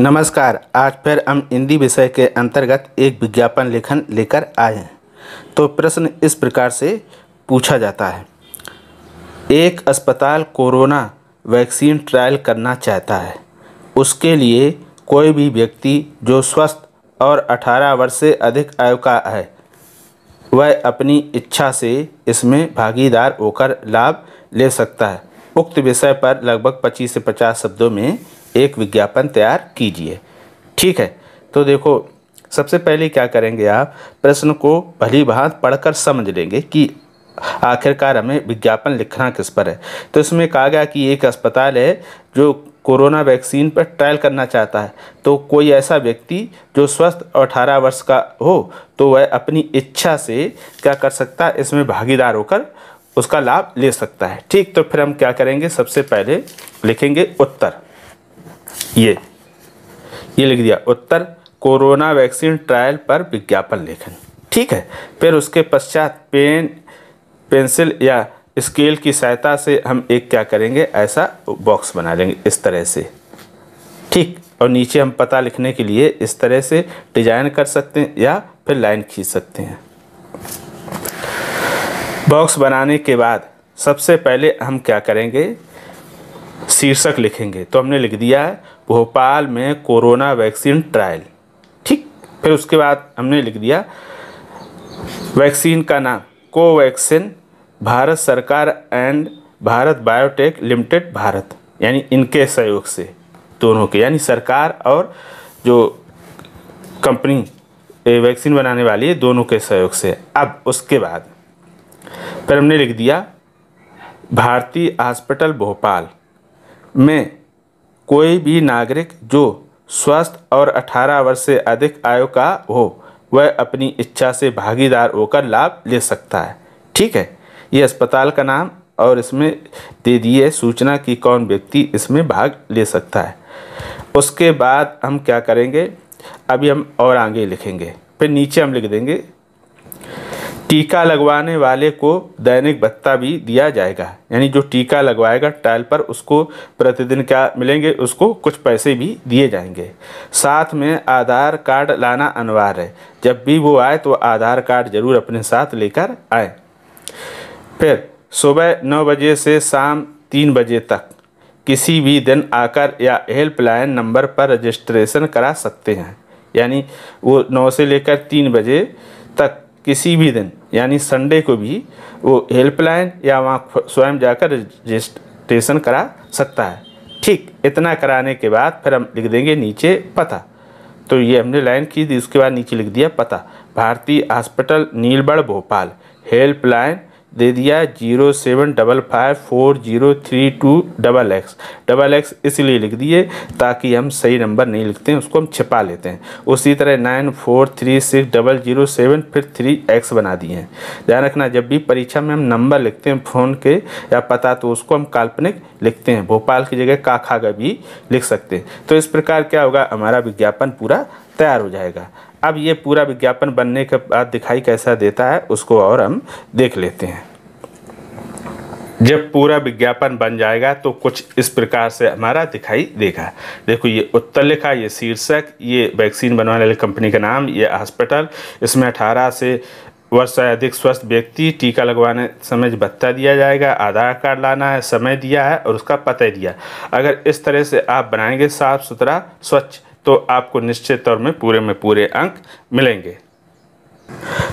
नमस्कार। आज फिर हम हिंदी विषय के अंतर्गत एक विज्ञापन लेखन लेकर आए हैं। तो प्रश्न इस प्रकार से पूछा जाता है। एक अस्पताल कोरोना वैक्सीन ट्रायल करना चाहता है। उसके लिए कोई भी व्यक्ति जो स्वस्थ और 18 वर्ष से अधिक आयु का है वह अपनी इच्छा से इसमें भागीदार होकर लाभ ले सकता है। उक्त विषय पर लगभग 25 से 50 शब्दों में एक विज्ञापन तैयार कीजिए। ठीक है, तो देखो, सबसे पहले क्या करेंगे, आप प्रश्न को भली भांति पढ़कर समझ लेंगे कि आखिरकार हमें विज्ञापन लिखना किस पर है। तो इसमें कहा गया कि एक अस्पताल है जो कोरोना वैक्सीन पर ट्रायल करना चाहता है। तो कोई ऐसा व्यक्ति जो स्वस्थ और 18 वर्ष का हो तो वह अपनी इच्छा से क्या कर सकता है, इसमें भागीदार होकर उसका लाभ ले सकता है। ठीक, तो फिर हम क्या करेंगे, सबसे पहले लिखेंगे उत्तर। ये लिख दिया, उत्तर कोरोना वैक्सीन ट्रायल पर विज्ञापन लेखन। ठीक है, फिर उसके पश्चात पेन, पेंसिल या स्केल की सहायता से हम एक क्या करेंगे, ऐसा बॉक्स बना लेंगे इस तरह से। ठीक, और नीचे हम पता लिखने के लिए इस तरह से डिजाइन कर सकते हैं या फिर लाइन खींच सकते हैं। बॉक्स बनाने के बाद सबसे पहले हम क्या करेंगे, शीर्षक लिखेंगे। तो हमने लिख दिया है भोपाल में कोरोना वैक्सीन ट्रायल। ठीक, फिर उसके बाद हमने लिख दिया वैक्सीन का नाम कोवैक्सीन, भारत सरकार and Bharat biotech limited Bharat, यानी इनके सहयोग से, दोनों के, यानी सरकार और जो कंपनी वैक्सीन बनाने वाली है दोनों के सहयोग से। अब उसके बाद फिर हमने लिख दिया भारतीय हॉस्पिटल भोपाल में कोई भी नागरिक जो स्वस्थ और 18 वर्ष से अधिक आयु का हो वह अपनी इच्छा से भागीदार होकर लाभ ले सकता है। ठीक है, ये अस्पताल का नाम और इसमें दे दिए सूचना कि कौन व्यक्ति इसमें भाग ले सकता है। उसके बाद हम क्या करेंगे, अभी हम और आगे लिखेंगे। फिर नीचे हम लिख देंगे टीका लगवाने वाले को दैनिक भत्ता भी दिया जाएगा, यानी जो टीका लगवाएगा ट्रायल पर उसको प्रतिदिन क्या मिलेंगे, उसको कुछ पैसे भी दिए जाएंगे। साथ में आधार कार्ड लाना अनिवार्य है, जब भी वो आए तो आधार कार्ड जरूर अपने साथ लेकर आए। फिर सुबह 9 बजे से शाम 3 बजे तक किसी भी दिन आकर या हेल्पलाइन नंबर पर रजिस्ट्रेशन करा सकते हैं, यानी वो 9 से लेकर 3 बजे तक किसी भी दिन, यानी संडे को भी वो हेल्पलाइन या वहाँ स्वयं जाकर रजिस्ट्रेशन करा सकता है। ठीक, इतना कराने के बाद फिर हम लिख देंगे नीचे पता। तो ये हमने लाइन खींच दी, उसके बाद नीचे लिख दिया पता, भारतीय हॉस्पिटल नीलबढ़ भोपाल, हेल्पलाइन दे दिया 07554032XX। इसलिए लिख दिए ताकि हम सही नंबर नहीं लिखते हैं, उसको हम छिपा लेते हैं। उसी तरह 94360007 फिर 3X बना दिए हैं। ध्यान रखना, जब भी परीक्षा में हम नंबर लिखते हैं फ़ोन के या पता तो उसको हम काल्पनिक लिखते हैं, भोपाल की जगह काखागा भी लिख सकते हैं। तो इस प्रकार क्या होगा, हमारा विज्ञापन पूरा तैयार हो जाएगा। अब ये पूरा विज्ञापन बनने के बाद दिखाई कैसा देता है उसको और हम देख लेते हैं। जब पूरा विज्ञापन बन जाएगा तो कुछ इस प्रकार से हमारा दिखाई देगा। देखो, ये उत्तर लिखा, ये शीर्षक, ये वैक्सीन बनवाने वाली कंपनी का नाम, ये हॉस्पिटल, इसमें 18 से वर्ष से अधिक स्वस्थ व्यक्ति, टीका लगवाने समय भत्ता दिया जाएगा, आधार कार्ड लाना है, समय दिया है और उसका पता दिया। अगर इस तरह से आप बनाएंगे साफ सुथरा स्वच्छ तो आपको निश्चित तौर में पूरे अंक मिलेंगे।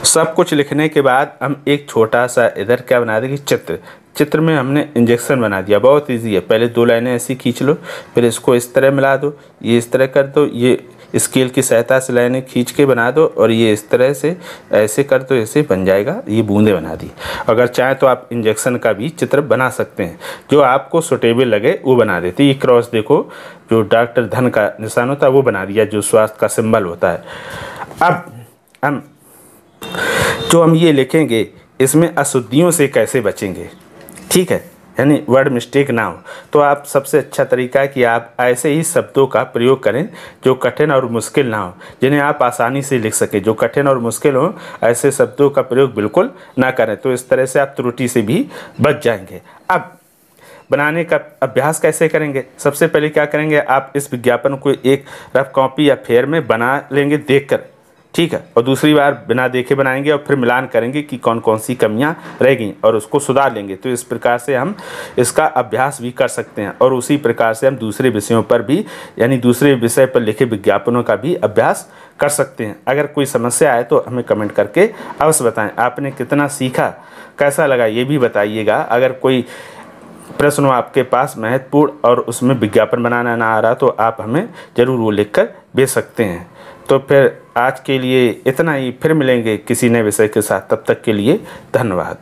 सब कुछ लिखने के बाद हम एक छोटा सा इधर क्या बना देंगे, चित्र में हमने इंजेक्शन बना दिया। बहुत इजी है, पहले 2 लाइनें ऐसी खींच लो, फिर इसको इस तरह मिला दो, ये इस तरह कर दो, ये स्केल की सहायता से लाइनें खींच के बना दो और ये इस तरह से ऐसे कर दो, ऐसे बन जाएगा। ये बूंदे बना दी। अगर चाहे तो आप इंजेक्शन का भी चित्र बना सकते हैं, जो आपको सुटेबल लगे वो बना देते। ये क्रॉस देखो, जो डॉक्टर धन का निशान होता है वो बना दिया, जो स्वास्थ्य का सिंबल होता है। अब हम जो हम ये लिखेंगे इसमें अशुद्धियों से कैसे बचेंगे। ठीक है, यानी वर्ड मिस्टेक ना हो, तो आप सबसे अच्छा तरीका है कि आप ऐसे ही शब्दों का प्रयोग करें जो कठिन और मुश्किल ना हो, जिन्हें आप आसानी से लिख सकें। जो कठिन और मुश्किल हो ऐसे शब्दों का प्रयोग बिल्कुल ना करें, तो इस तरह से आप त्रुटि से भी बच जाएंगे। अब बनाने का अभ्यास कैसे करेंगे? सबसे पहले क्या करेंगे, आप इस विज्ञापन को एक रफ कॉपी या फेयर में बना लेंगे देखकर, ठीक है, और दूसरी बार बिना देखे बनाएंगे और फिर मिलान करेंगे कि कौन कौन सी कमियां रह गई और उसको सुधार लेंगे। तो इस प्रकार से हम इसका अभ्यास भी कर सकते हैं और उसी प्रकार से हम दूसरे विषयों पर भी, यानी दूसरे विषय पर लिखे विज्ञापनों का भी अभ्यास कर सकते हैं। अगर कोई समस्या आए तो हमें कमेंट करके अवश्य बताएं। आपने कितना सीखा, कैसा लगा ये भी बताइएगा। अगर कोई प्रश्न हो आपके पास महत्वपूर्ण और उसमें विज्ञापन बनाना ना आ रहा तो आप हमें ज़रूर वो लिख कर भेज सकते हैं। तो फिर आज के लिए इतना ही, फिर मिलेंगे किसी नए विषय के साथ। तब तक के लिए धन्यवाद।